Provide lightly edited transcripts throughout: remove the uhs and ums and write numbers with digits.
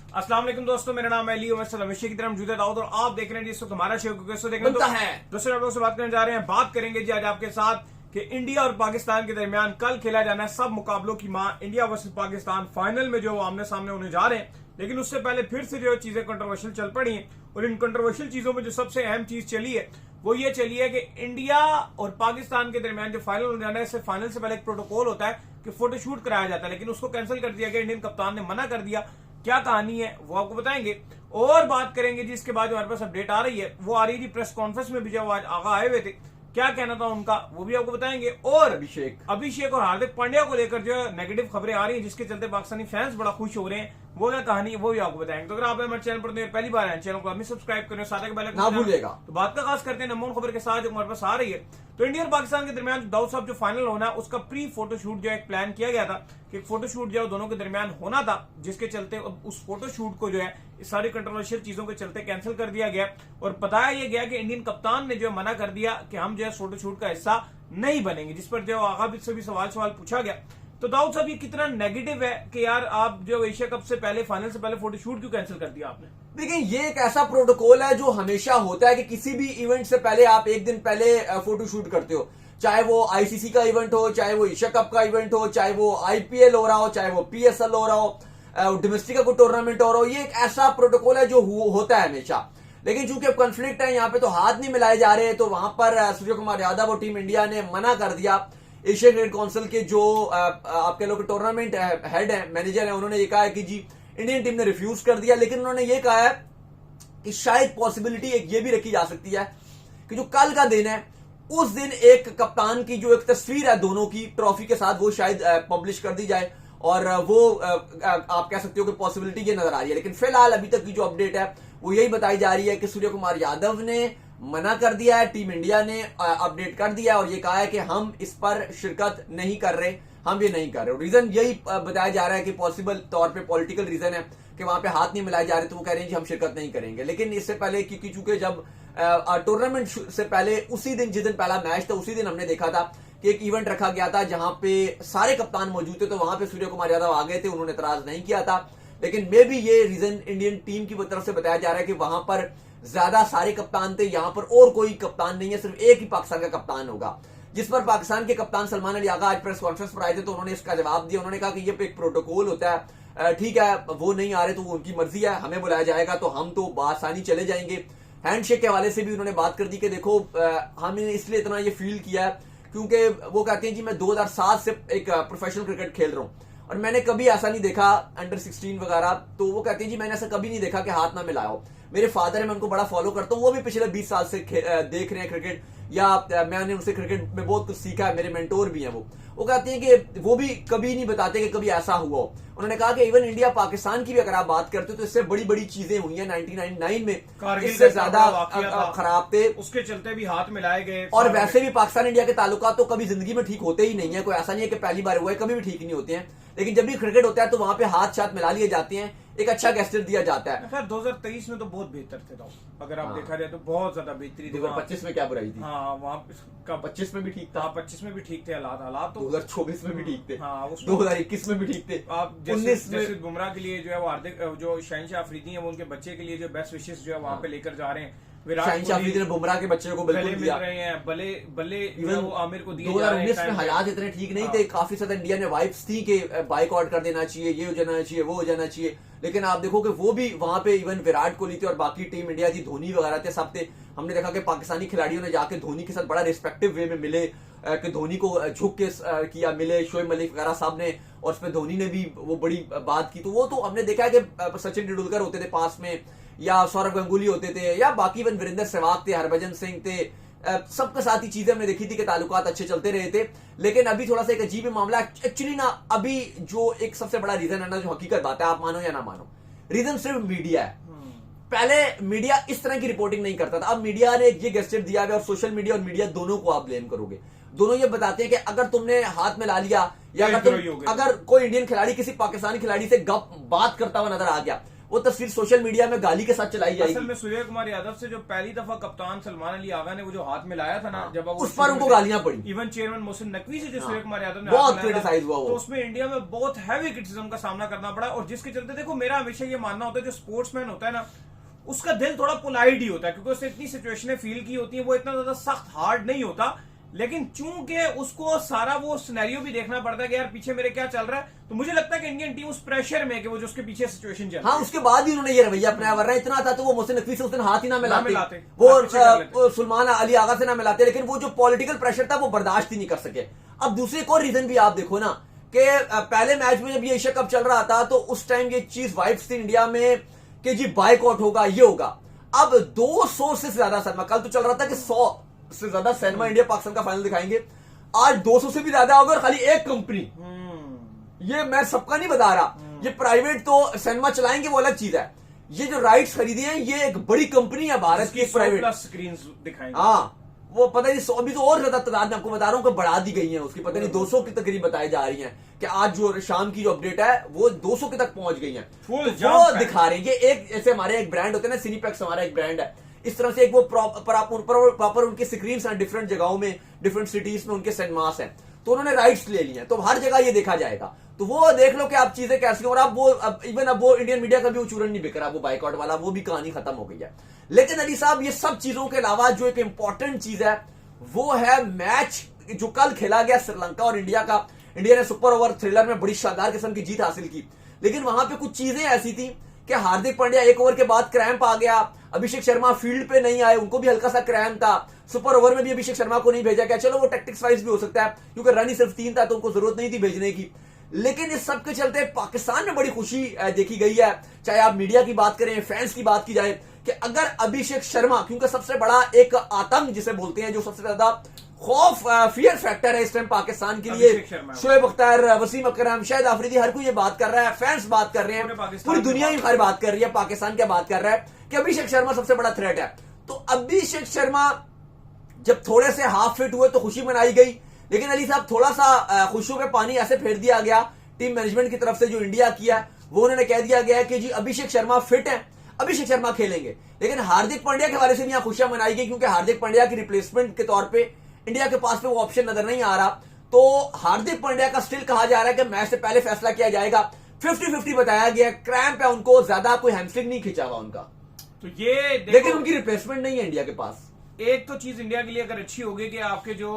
अस्सलाम वालेकुम दोस्तों, मेरा नाम है अली और मैं हमेशा की तरह मौजूद है दाऊद और आप देख रहे हैं जिस वक्त हमारा शो कैसे देखने बनता है। दोस्तों आप लोगों से बात करने जा रहे हैं। बात करेंगे जी आज आपके साथ कि इंडिया और पाकिस्तान के दरमियान कल खेला जाना है सब मुकाबलों की मां इंडिया वर्सेस पाकिस्तान। फाइनल में जो आमने सामने होने जा रहे हैं, लेकिन उससे पहले फिर से जो चीजें कंट्रोवर्शियल चल पड़ी हैं और इन कंट्रोवर्शियल चीजों में जो सबसे अहम चीज चली है वो ये चली है कि इंडिया और पाकिस्तान के दरमियान जो फाइनल होने जाना है, इससे फाइनल से पहले एक प्रोटोकॉल होता है कि फोटोशूट कराया जाता है, लेकिन उसको कैंसिल कर दिया गया। इंडियन कप्तान ने मना कर दिया। क्या कहानी है वो आपको बताएंगे और बात करेंगे जी। इसके बाद जो हमारे पास अपडेट आ रही है वो आ रही थी प्रेस कॉन्फ्रेंस में भी, जब आज आगा आए हुए थे, क्या कहना था उनका वो भी आपको बताएंगे। और अभिषेक और हार्दिक पांड्या को लेकर जो नेगेटिव खबरें आ रही हैं जिसके चलते पाकिस्तानी फैंस बड़ा खुश हो रहे हैं, वो क्या कहानी है वो भी आपको बताएंगे। तो अगर आप हमारे चैनल पर पहली बार आए, चैनल को अभी सब्सक्राइब करें, साथ ही बेल ना भूलिएगा। तो बात का खास करते हैं नंबर खबर के साथ जो हमारे पास आ रही है। तो इंडिया और पाकिस्तान के दरमियान दाऊद साहब जो फाइनल होना है उसका प्री फोटोशूट जो एक प्लान किया गया था कि फोटोशूट जो दोनों के दरमियान होना था, जिसके चलते उस फोटोशूट को जो है इस सारी कंट्रोवर्शियल चीजों के चलते कैंसिल कर दिया गया और बताया यह गया कि इंडियन कप्तान ने जो मना कर दिया कि हम जो है फोटोशूट का हिस्सा नहीं बनेंगे, जिस पर जो आगा से भी सवाल पूछा गया। तो दाऊद साहब ये कितना नेगेटिव है कि यार आप जो एशिया कप से पहले फाइनल से पहले फोटोशूट क्यों कैंसिल कर दिया आपने? देखिए, ये एक ऐसा प्रोटोकॉल है जो हमेशा होता है कि किसी भी इवेंट से पहले आप एक दिन पहले फोटोशूट करते हो, चाहे वो आईसीसी का इवेंट हो, चाहे वो एशिया कप का इवेंट हो, चाहे वो आईपीएल हो रहा हो, चाहे वो पीएसएल हो रहा हो, डोमेस्टिक का कोई टूर्नामेंट हो रहा हो। ये एक ऐसा प्रोटोकॉल है जो होता है हमेशा। लेकिन चूंकि अब कॉन्फ्लिक्ट है, यहाँ पे तो हाथ नहीं मिलाए जा रहे, तो वहां पर सूर्य कुमार यादव और टीम इंडिया ने मना कर दिया। एशियन क्रिकेट काउंसिल के जो आपके लोग टूर्नामेंट हेड है, मैनेजर है, उन्होंने ये कहा है कि जी इंडियन टीम ने रिफ्यूज कर दिया। लेकिन उन्होंने ये कहा है कि शायद पॉसिबिलिटी एक ये भी रखी जा सकती है कि जो कल का दिन है उस दिन एक कप्तान की जो एक तस्वीर है दोनों की ट्रॉफी के साथ, वो शायद पब्लिश कर दी जाए और वो आप कह सकते हो कि पॉसिबिलिटी ये नजर आ रही है। लेकिन फिलहाल अभी तक की जो अपडेट है वो यही बताई जा रही है कि सूर्य कुमार यादव ने मना कर दिया है, टीम इंडिया ने अपडेट कर दिया और ये कहा है कि हम इस पर शिरकत नहीं कर रहे, हम ये नहीं कर रहे। रीजन यही बताया जा रहा है कि पॉसिबल तौर पे पॉलिटिकल रीजन है कि वहां पे हाथ नहीं मिलाए जा रहे, तो वो कह रहे हैं कि हम शिरकत नहीं करेंगे। लेकिन इससे पहले क्योंकि चूंकि जब टूर्नामेंट से पहले उसी दिन जिस दिन पहला मैच था उसी दिन हमने देखा था कि एक इवेंट रखा गया था जहां पे सारे कप्तान मौजूद थे, तो वहां पे सूर्य कुमार यादव आ गए थे, उन्होंने एतराज नहीं किया था। लेकिन मे भी ये रीजन इंडियन टीम की तरफ से बताया जा रहा है कि वहां पर ज्यादा सारे कप्तान थे, यहां पर और कोई कप्तान नहीं है, सिर्फ एक ही पाकिस्तान का कप्तान होगा। जिस पर पाकिस्तान के कप्तान सलमान अली आगा आज प्रेस कॉन्फ्रेंस पर आए थे तो उन्होंने इसका जवाब दिया। उन्होंने कहा कि ये एक प्रोटोकॉल होता है, ठीक है, वो नहीं आ रहे तो वो उनकी मर्जी है, हमें बुलाया जाएगा तो हम तो बासानी चले जाएंगे। हैंडशेक के हवाले से भी उन्होंने बात कर दी कि देखो हमने इसलिए इतना ये फील किया है क्योंकि वो कहते हैं जी मैं 2007 से एक प्रोफेशनल क्रिकेट खेल रहा हूं और मैंने कभी ऐसा नहीं देखा अंडर 16 वगैरह, तो वो कहते हैं जी मैंने ऐसा कभी नहीं देखा कि हाथ ना मिलाया हो। मेरे फादर है, मैं उनको बड़ा फॉलो करता हूँ, वो भी पिछले 20 साल से देख रहे हैं क्रिकेट, या मैंने उनसे क्रिकेट में बहुत कुछ सीखा है, मेरे मेंटोर भी हैं। वो कहते हैं कि वो भी कभी नहीं बताते कि कभी ऐसा हुआ। उन्होंने कहा कि इवन इंडिया पाकिस्तान की भी अगर आप बात करते हो तो इससे बड़ी बड़ी चीजें हुई हैं। 1999 में इससे ज्यादा खराब थे, उसके चलते भी हाथ मिलाए गए। और वैसे भी पाकिस्तान इंडिया के ताल्लुकात तो कभी जिंदगी में ठीक होते ही नहीं है, कोई ऐसा नहीं है कि पहली बार हुआ है, कभी भी ठीक नहीं होते हैं। लेकिन जब भी क्रिकेट होता है तो वहां पे हाथ साथ मिला लिए जाते हैं, एक अच्छा गेस्टर दिया जाता है। खैर 2023 में तो बहुत बेहतर थे तो, अगर आप देखा जाए तो बहुत ज्यादा बेहतरी थी। 2025 में क्या बुराई थी? हाँ, वहाँ का 25 में भी ठीक था, 25 में भी ठीक थे हालात तो 2024 में भी ठीक थे, हाँ, 2021 में भी ठीक थे। आप जैसे बुमराह के लिए जो है वो हार्दिक जो शहनशाह अफरीदी है वो उनके बच्चे के लिए जो बेस्ट विशेष जो है वहाँ पे लेकर जा रहे हैं। शहनशाह अफरीदी ने बुमराह के बच्चे को बिल्कुल मिल रहे हैं, बल्ले वो आमिर को दिए। 2019 में हालात इतने ठीक नहीं थे, काफी ज्यादा इंडिया ने वाइब्स थी कि बाइकआउट कर देना चाहिए, ये हो जाना चाहिए, वो हो जाना चाहिए। लेकिन आप देखो कि वो भी वहां पे इवन विराट कोहली थे और बाकी टीम इंडिया थी, धोनी वगैरह थे, सब थे। हमने देखा कि पाकिस्तानी खिलाड़ियों ने जाके धोनी के साथ बड़ा रिस्पेक्टिव वे में मिले, कि धोनी को झुक के किया, मिले शोएब मलिक वगैरह साहब ने, और उसमें धोनी ने भी वो बड़ी बात की। तो वो तो हमने देखा है कि सचिन तेंदुलकर होते थे पास में, या सौरव गंगुली होते थे, या बाकी इवन वीरेंद्र सहवाग थे, हरभजन सिंह थे, सबके साथ ही चीजें हमने देखी थी कि ताल्लुकात अच्छे चलते रहे थे। लेकिन अभी थोड़ा सा एक अजीब मामला एक्चुअली ना, अभी जो एक सबसे बड़ा रीजन है ना, जो हकीकत बात है, आप मानो या ना मानो, रीजन सिर्फ मीडिया है। पहले मीडिया इस तरह की रिपोर्टिंग नहीं करता था, अब मीडिया ने ये गेस्चर दिया है और सोशल मीडिया और मीडिया दोनों को आप ब्लेम करोगे। दोनों ये बताते हैं कि अगर तुमने हाथ में ला लिया या अगर कोई इंडियन खिलाड़ी किसी पाकिस्तानी खिलाड़ी से गप बात करता हुआ नजर आ गया, वो तस्वीर सोशल मीडिया में गाली के साथ चलाई असल जाएगी। में सूर्य कुमार यादव से जो पहली दफा कप्तान सलमान अली आगा ने वो जो हाथ मिलाया था ना, जब वो उस पर उनको गालियां पड़ी। इवन चेयरमैन मोहसिन नकवी से जो सूर्य कुमार यादव ने बहुत हाथ मिलाया था, क्रिटिसाइज हुआ वो। तो उसमें इंडिया में बहुत हैवी क्रिटिसिज्म का सामना करना पड़ा। और जिसके चलते देखो, मेरा हमेशा ये मानना होता है जो स्पोर्ट्समैन होता है ना, उसका दिल थोड़ा पोलाइट ही होता है, क्योंकि उसने इतनी सिचुएशनें फील की होती है, वो इतना ज्यादा सख्त हार्ड नहीं होता। लेकिन चूंकि उसको सारा वो सिनेरियो भी देखना पड़ता है कि यार पीछे मेरे क्या चल रहा है, तो मुझे लगता है कि इंडियन टीम उस प्रेशर में कि वो जो उसके पीछे सिचुएशन चल रही है। हाँ, उसके बाद ही उन्होंने ये रवैया अपनाया, वरना इतना था तो वो मोहसिन नकवी से उस दिन हाथ ही ना मिलाते, मिलाते। वो सलमान अली आगा से ना मिलाते। लेकिन वो जो पॉलिटिकल प्रेशर था वो बर्दाश्त ही नहीं कर सके। अब दूसरे एक और रीजन भी आप देखो ना, कि पहले मैच में जब ये एशिया कप चल रहा था तो उस टाइम ये चीज वाइब्स थी इंडिया में कि जी बाइकआउट होगा, ये होगा। अब 200 से ज्यादा सिनेमा, कल तो चल रहा था कि 100 से ज्यादा सिनेमा इंडिया पाकिस्तान का फाइनल दिखाएंगे, आज 200 से भी ज्यादा होगा। और खाली एक कंपनी, ये मैं सबका नहीं बता रहा, ये प्राइवेट तो सिनेमा चलाएंगे वो अलग चीज है, ये जो राइट्स खरीदे हैं ये एक बड़ी कंपनी है भारत की, एक प्राइवेट स्क्रीन दिखाएंगे। हाँ, वो पता नहीं 100, अभी तो और ज्यादा तादाद में आपको बता रहा हूँ कि बढ़ा दी गई है उसकी, पता नहीं 200 की तकरीब बताई जा रही है कि आज जो शाम की जो अपडेट है वो 200 के तक पहुंच गई है। तो वो दिखा रहे हैं। ये एक जैसे हमारे एक ब्रांड होते हैं ना, सिनीपैक्स हमारा एक ब्रांड है, इस तरह से एक वो प्रॉपर उनके स्क्रीन हैं डिफरेंट जगहों में, डिफरेंट सिटीज में उनके सिनेमास हैं, तो उन्होंने राइट्स ले लिए हैं, तो हर जगह ये देखा जाएगा। तो वो देख लो कि आप चीजें कैसी। और अब वो इवन अब वो इंडियन मीडिया का भी उचूरन नहीं बिक रहा, वो बाइकआउट वाला, वो भी कहानी खत्म हो गई है। लेकिन अली साहब, ये सब चीजों के अलावा जो एक इंपॉर्टेंट चीज है वो है मैच जो कल खेला गया श्रीलंका और इंडिया का। इंडिया ने सुपर ओवर थ्रिलर में बड़ी शानदार किस्म की जीत हासिल की, लेकिन वहां पे कुछ चीजें ऐसी थी कि हार्दिक पांड्या एक ओवर के बाद क्रैम्प आ गया, अभिषेक शर्मा फील्ड पे नहीं आए, उनको भी हल्का सा क्रैम्प था। सुपर ओवर में भी अभिषेक शर्मा को नहीं भेजा गया, चलो वो टैक्टिक्स वाइज भी हो सकता है क्योंकि रन ही सिर्फ 3 था तो उनको जरूरत नहीं थी भेजने की। लेकिन इस सब के चलते पाकिस्तान में बड़ी खुशी देखी गई है, चाहे आप मीडिया की बात करें, फैंस की बात की जाए, कि अगर अभिषेक शर्मा, क्योंकि सबसे बड़ा एक आतंक जिसे बोलते हैं, जो सबसे ज्यादा खौफ फियर फैक्टर है इस टाइम पाकिस्तान के लिए, शोएब अख्तर, वसीम अकरम, शाहिद आफरीदी, हर कोई ये बात कर रहा है, फैंस बात कर रहे हैं, पूरी दुनिया ही हर बात कर रही है, पाकिस्तान क्या बात कर रहा है कि अभिषेक शर्मा सबसे बड़ा थ्रेट है। तो अभिषेक शर्मा जब थोड़े से हाफ फिट हुए तो खुशी मनाई गई, लेकिन अली साहब थोड़ा सा खुशियों में पानी ऐसे फेर दिया गया टीम मैनेजमेंट की तरफ से, जो इंडिया किया वो उन्होंने कह दिया गया कि जी अभिषेक शर्मा फिट है, अभिषेक शर्मा खेलेंगे। लेकिन हार्दिक पांड्या के हवाले से भी यहां खुशियां मनाई गई, क्योंकि हार्दिक पांड्या की रिप्लेसमेंट के तौर पे इंडिया के पास में वो ऑप्शन नजर नहीं आ रहा। तो हार्दिक पांड्या का स्टिल कहा जा रहा है कि मैच से पहले फैसला किया जाएगा, 50-50 बताया गया, क्रैम्प है उनको, ज्यादा कोई हैमस्ट्रिंग नहीं खिंचा हुआ उनका, तो ये लेकिन उनकी रिप्लेसमेंट नहीं है इंडिया के पास। एक तो चीज इंडिया के लिए अगर अच्छी होगी कि आपके जो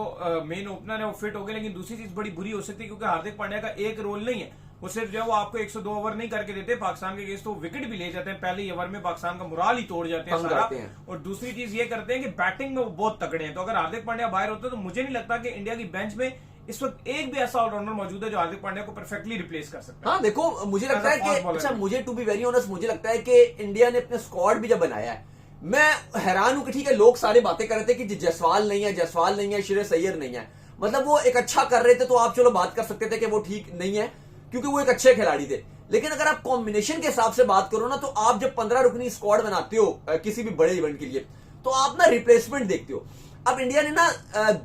मेन ओपनर है वो फिट हो गए, लेकिन दूसरी चीज बड़ी बुरी हो सकती है क्योंकि हार्दिक पांड्या का एक रोल नहीं है, वो सिर्फ जो है वो आपको 102 ओवर नहीं करके देते पाकिस्तान के अगेंस्ट, तो विकेट भी ले जाते हैं पहले ओवर में, पाकिस्तान का मुराल ही तोड़ जाते हैं सारा। और दूसरी चीज ये करते हैं कि बैटिंग में वो बहुत तगड़े हैं, तो अगर हार्दिक पांड्या बाहर होते तो मुझे नहीं लगता कि इंडिया की बेंच में इस वक्त एक भी ऐसा ऑलराउंडर मौजूद है जो हार्दिक पांड्या को परफेक्टली रिप्लेस कर सकता है। हाँ देखो, मुझे लगता है कि अच्छा, मुझे टू बी वेरी ऑनेस्ट, मुझे लगता है कि इंडिया ने अपने स्क्वाड भी जब बनाया है, मैं हैरान हूं कि ठीक है लोग सारी बातें कर रहे थे कि जयसवाल नहीं है, जयसवाल नहीं है, श्रेयस अय्यर नहीं है, मतलब वो एक अच्छा कर रहे थे तो आप चलो बात कर सकते थे कि वो ठीक नहीं है क्योंकि वो एक अच्छे खिलाड़ी थे। लेकिन अगर आप कॉम्बिनेशन के हिसाब से बात करो ना, तो आप जब 15 रुकनी स्क्वाड बनाते हो किसी भी बड़े इवेंट के लिए, तो आप ना रिप्लेसमेंट देखते हो। अब इंडिया ने ना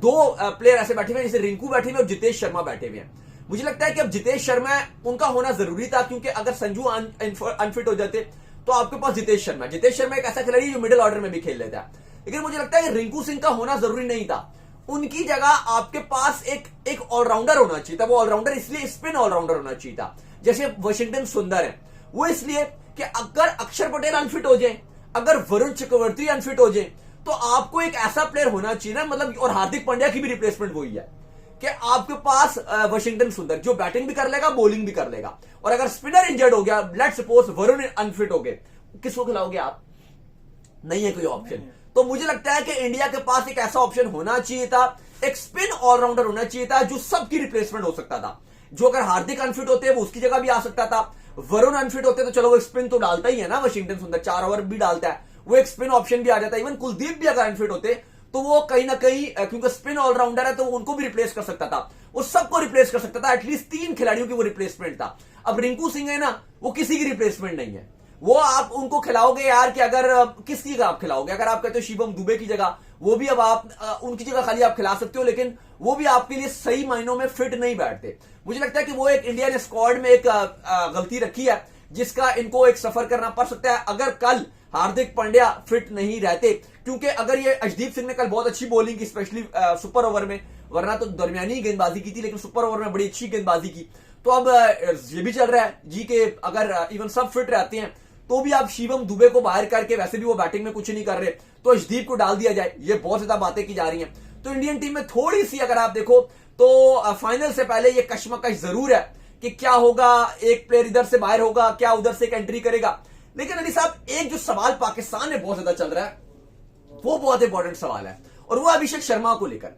2 प्लेयर ऐसे बैठे हुए हैं, जैसे रिंकू बैठे हुए और जितेश शर्मा बैठे हुए हैं। मुझे लगता है कि अब जितेश शर्मा उनका होना जरूरी था, क्योंकि अगर संजू अनफिट हो जाते तो आपके पास जितेश शर्मा एक ऐसा खिलाड़ी जो मिडिल ऑर्डर में भी खेल लेता है। लेकिन मुझे लगता है कि रिंकू सिंह का होना जरूरी नहीं था, उनकी जगह आपके पास एक ऑलराउंडर होना चाहिए था। वो ऑलराउंडर इसलिए स्पिन ऑलराउंडर होना चाहिए था, जैसे वाशिंगटन सुंदर है, वो इसलिए कि अगर अक्षर पटेल अनफिट हो जाए, अगर वरुण चक्रवर्ती अनफिट हो जाए, तो आपको एक ऐसा प्लेयर होना चाहिए ना, मतलब, और हार्दिक पांड्या की भी रिप्लेसमेंट वही है कि आपके पास वाशिंगटन सुंदर जो बैटिंग भी कर लेगा, बॉलिंग भी कर लेगा, और अगर स्पिनर इंजर्ड हो गया, लेट्स सपोज वरुण अनफिट हो गए, किसको खिलाओगे आप? नहीं है कोई ऑप्शन। तो मुझे लगता है कि इंडिया के पास एक ऐसा ऑप्शन होना चाहिए था, एक स्पिन ऑलराउंडर होना चाहिए था जो सबकी रिप्लेसमेंट हो सकता था, जो अगर हार्दिक अनफिट होते वो उसकी जगह भी आ सकता था, वरुण अनफिट होते तो चलो वो स्पिन तो डालता ही है ना, वाशिंगटन सुंदर 4 ओवर भी डालता है, वो एक स्पिन ऑप्शन भी आ जाता है। इवन कुलदीप भी अगर अनफिट होते तो वो कहीं ना कहीं, क्योंकि स्पिन ऑलराउंडर है तो उनको भी रिप्लेस कर सकता था, वो सबको रिप्लेस कर सकता था, एटलीस्ट 3 खिलाड़ियों की वो रिप्लेसमेंट था। अब रिंकू सिंह है ना, वो किसी की रिप्लेसमेंट नहीं है, वो आप उनको खिलाओगे यार कि अगर किसकी जगह आप खिलाओगे, अगर आप कहते हो शिवम दुबे की जगह, वो भी अब आप उनकी जगह खाली आप खिला सकते हो, लेकिन वो भी आपके लिए सही मायनों में फिट नहीं बैठते। मुझे लगता है कि वो एक इंडिया ने स्क्वाड में एक गलती रखी है जिसका इनको एक सफर करना पड़ सकता है अगर कल हार्दिक पांड्या फिट नहीं रहते। क्योंकि अगर ये अर्शदीप सिंह ने कल बहुत अच्छी बॉलिंग की, स्पेशली सुपर ओवर में, वरना तो दरमियानी गेंदबाजी की थी, लेकिन सुपर ओवर में बड़ी अच्छी गेंदबाजी की। तो अब ये भी चल रहा है जी के अगर इवन सब फिट रहते हैं तो भी आप शिवम दुबे को बाहर करके, वैसे भी वो बैटिंग में कुछ नहीं कर रहे, तो अर्शदीप को डाल दिया जाए। ये बहुत ज्यादा बातें की जा रही हैं। तो इंडियन टीम में थोड़ी सी अगर आप देखो तो फाइनल से पहले ये कश्मकश जरूर है कि क्या होगा, एक प्लेयर इधर से बाहर होगा, क्या उधर से एक एंट्री करेगा। लेकिन अली साहब, एक जो सवाल पाकिस्तान में बहुत ज्यादा चल रहा है वो बहुत इंपॉर्टेंट सवाल है, और वो अभिषेक शर्मा को लेकर।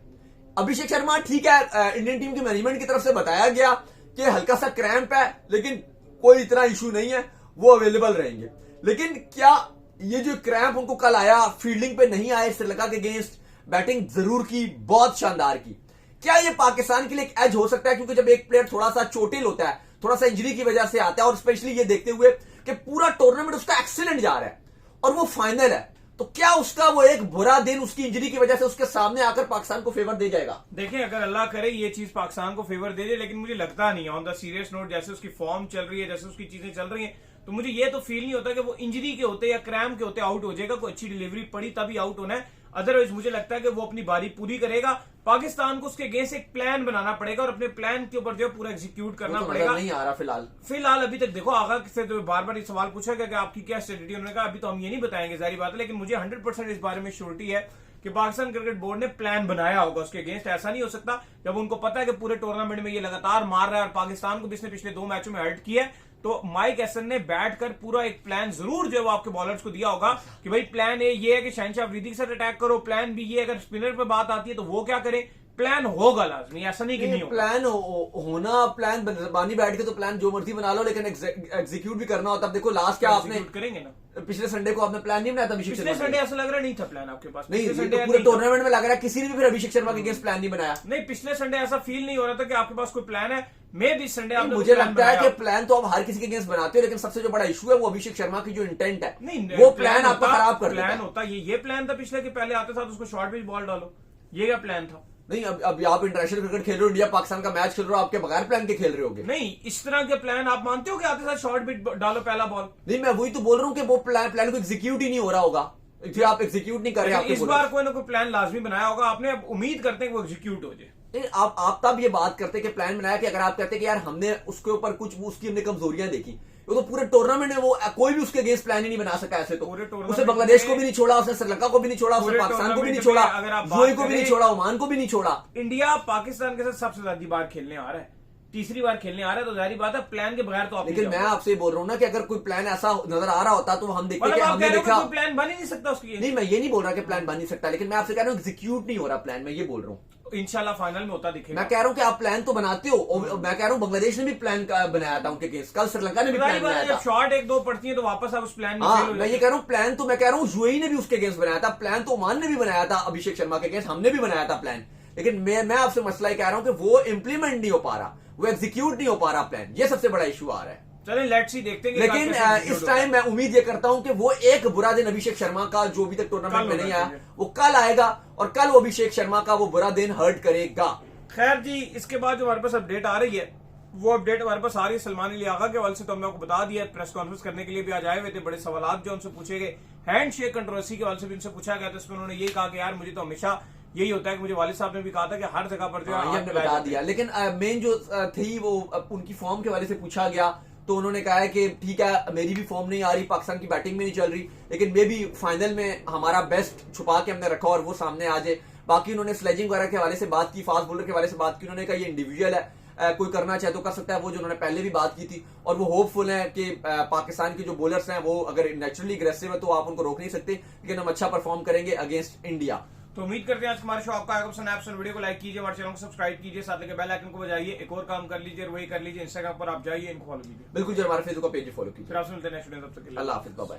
अभिषेक शर्मा ठीक है, इंडियन टीम की मैनेजमेंट की तरफ से बताया गया कि हल्का सा क्रैम्प है, लेकिन कोई इतना इशू नहीं है, वो अवेलेबल रहेंगे। लेकिन क्या ये जो क्रैम्प उनको कल आया, फील्डिंग पे नहीं आए श्रीलंका के अगेंस्ट, बैटिंग जरूर की, बहुत शानदार की, क्या ये पाकिस्तान के लिए एक एज हो सकता है? क्योंकि जब एक प्लेयर थोड़ा सा चोटिल होता है, थोड़ा सा इंजरी की वजह से आता है, और स्पेशली ये देखते हुए कि पूरा टूर्नामेंट उसका एक्सीलेंट जा रहा है और वो फाइनल है, तो क्या उसका वो एक बुरा दिन उसकी इंजरी की वजह से उसके सामने आकर पाकिस्तान को फेवर दे जाएगा? देखिए, अगर अल्लाह करे ये चीज पाकिस्तान को फेवर दे दे, लेकिन मुझे लगता नहीं है। ऑन द सीरियस नोट, जैसे उसकी फॉर्म चल रही है, जैसे उसकी चीजें चल रही हैं, तो मुझे ये तो फील नहीं होता कि वो इंजरी के होते या क्रैम्प के होते आउट हो जाएगा। कोई अच्छी डिलीवरी पड़ी तभी आउट होना है, अदरवाइज मुझे लगता है कि वो अपनी बारी पूरी करेगा। पाकिस्तान को उसके अगेंस्ट एक प्लान बनाना पड़ेगा और अपने प्लान के ऊपर जो पूरा एग्जीक्यूट करना पड़ेगा। नहीं आ रहा फिलहाल अभी तक देखो, आगा से तो बार बार ये सवाल पूछा गया कि आपकी क्या स्ट्रेटेजी, उन्होंने कहा अभी तो हम ये नहीं बताएंगे, जारी बात है, लेकिन मुझे 100% इस बारे में श्योरिटी है कि पाकिस्तान क्रिकेट बोर्ड ने प्लान बनाया होगा उसके अगेंस्ट। ऐसा नहीं हो सकता जब उनको पता है कि पूरे टूर्नामेंट में ये लगातार मार रहा है और पाकिस्तान को भी इसने पिछले 2 मैचों में हर्ट किया है, तो माइक एसन ने बैठ कर पूरा एक प्लान जरूर जो है वो आपके बॉलर्स को दिया होगा कि भाई प्लान ए ये है कि शहनशाह अफरीदी के साथ अटैक करो, प्लान बी ये अगर स्पिनर पे बात आती है तो वो क्या करें। प्लान होगा लाजमी, ऐसा नहीं कि नहीं होगा। प्लान होना, प्लान बानी बैठ के तो प्लान जो मर्जी बना लो, लेकिन एग्जीक्यूट भी करना होता। अब देखो लास्ट क्या आपने करेंगे ना, पिछले संडे को आपने प्लान नहीं बनाया था अभिषेक पिछले संडे ऐसा लग रहा नहीं था प्लान आपके पास, नहीं, पिछले ये संडे तो पूरे नहीं था। टूर्नामेंट में लग रहा है किसी ने भी फिर अभिषेक शर्मा के अगेंस्ट प्लान नहीं बनाया। नहीं, पिछले संडे ऐसा फील नहीं हो रहा था कि आपके पास कोई प्लान है। मे भी संडे आपने मुझे लगता है कि प्लान तो आप हर किसी के अगेंस्ट बनाते हो, लेकिन सबसे जो बड़ा इशू है वो अभिषेक शर्मा की जो इंटेंट है, नहीं, वो प्लान आपका खराब कर देता है। प्लान होता ये प्लान था पिछले के पहले आते साथ उसको शॉर्ट पिच बॉल डालो, ये क्या प्लान था? नहीं, अब आप इंटरनेशनल क्रिकेट खेल रहे हो, इंडिया पाकिस्तान का मैच खेल रहे हो, आपके बगैर प्लान के खेल रहे होगे। नहीं, इस तरह के प्लान आप मानते हो कि आते साथ शॉर्ट पिच डालो पहला बॉल? नहीं, मैं वही तो बोल रहा हूँ कि वो प्लान को एग्जीक्यूट ही नहीं हो रहा होगा, फिर आप एग्जीक्यूट नहीं कर रहे। इस बार कोई ना कोई प्लान लाजमी बनाया होगा आपने, अब उम्मीद करते हैं कि वो एग्जीक्यूट हो जाए। आप तब ये बात करते कि प्लान बनाया, कि अगर आप कहते कि यार हमने उसके ऊपर कुछ उसकी हमने कमजोरियां देखी, वो तो पूरे टूर्नामेंट में वो कोई भी उसके अगेंस्ट प्लान ही नहीं बना सका। ऐसे तो उसे बांग्लादेश को भी नहीं छोड़ा, उसने श्रीलंका को भी नहीं छोड़ा, उसने पाकिस्तान को भी नहीं छोड़ा, यूएई को भी नहीं छोड़ा, ओमान को भी नहीं छोड़ा। इंडिया पाकिस्तान के साथ सबसे ज्यादा बार खेलने आ रहा है, तीसरी बार खेलने आ रहा है, तो जाहिर बात है प्लान के बगैर तो आप। लेकिन मैं आपसे बोल रहा हूँ ना कि अगर कोई प्लान ऐसा नजर आ रहा होता तो हम देखते कि हमने देखा प्लान बन ही नहीं सकता उसकी। नहीं, मैं ये नहीं बोल रहा कि प्लान बन नहीं सकता, लेकिन मैं आपसे कह रहा हूँ एग्जीक्यूट नहीं हो रहा प्लान, मैं ये बोल रहा हूँ। इंशाल्लाह फाइनल में होता दिखेगा। मैं कह रहा हूँ कि आप प्लान तो बनाते हो, और मैं कह रहा हूँ बांग्लादेश ने भी प्लान बनाया था उनके केस, कल श्रीलंका ने भी प्लान बनाया था। शॉट 1-2 पड़ती है तो वापस आप उस प्लान में। हाँ, मैं ये कह रहा हूँ प्लान तो मैं कह रहा हूँ यूएई ने भी उसके अगेंस्ट बनाया था प्लान, तो ओमान ने भी बनाया था अभिषेक शर्मा के अगेंस्ट, हमने भी बनाया था प्लान। लेकिन मैं आपसे मसला ये कह रहा हूँ कि वो इंप्लीमेंट नहीं हो पा रहा, वो एग्जीक्यूट नहीं हो पा रहा प्लान, ये सबसे बड़ा इशू आ रहा है। चलें लेट्स सी, देखते हैं। लेकिन इस टाइम मैं उम्मीद ये करता हूं कि वो एक बुरा दिन अभिषेक शर्मा का जो अभी तक टूर्नामेंट में नहीं आया, वो कल आएगा, और कल वो अभिषेक शर्मा का वो बुरा दिन हर्ट करेगा। खैर जी, इसके बाद जो हमारे पास अपडेट आ रही है, वो अपडेट हमारे पास आ रही है सलमान अली आगा के हवाले से। तो हमने आपको बता दिया, प्रेस कॉन्फ्रेंस करने के लिए भी आज आए हुए थे, बड़े सवाल जो उनसे पूछे गए, हैंड शेक कंट्रोवर्सी के हवाले से भी उनसे पूछा गया, तो इसमें उन्होंने ये कहा कि यार मुझे तो हमेशा यही होता है कि मुझे वालिद साहब ने भी कहा था कि हर जगह पर जो है हमने बता दिया। लेकिन मेन जो थी वो उनकी फॉर्म के हवाले से पूछा गया, तो उन्होंने कहा है कि ठीक है मेरी भी फॉर्म नहीं आ रही, पाकिस्तान की बैटिंग में नहीं चल रही, लेकिन मे भी फाइनल में हमारा बेस्ट छुपा के हमने रखा और वो सामने आ जाए। बाकी उन्होंने स्लेजिंग वगैरह के हवाले से बात की, फास्ट बॉलर के हवाले से बात की, उन्होंने कहा ये इंडिविजुअल है, कोई करना चाहे तो कर सकता है, वो जो उन्होंने पहले भी बात की थी। और वो होपफुल है कि पाकिस्तान के जो बॉलर्स हैं वो अगर नेचुरली अग्रेसिव है तो आप उनको रोक नहीं सकते, लेकिन हम अच्छा परफॉर्म करेंगे अगेंस्ट इंडिया। तो उम्मीद करते हैं आज हमारे शो आपका आएगा पसंद। आप वीडियो को लाइक कीजिए, हमारे चैनल को सब्सक्राइब कीजिए, साथ लेके बेल आइकन को बजाइए। एक और काम कर लीजिए, वही कर लीजिए, इंस्टाग्राम पर आप जाइए, इनको फॉलो कीजिए। बिल्कुल, जो हमारे फेसबुक का पेज फॉलो कीजिए। फिर आपसे मिलते हैं नेक्स्ट वीडियो, तब तक के लिए अल्लाह हाफिज़, बाय बाय।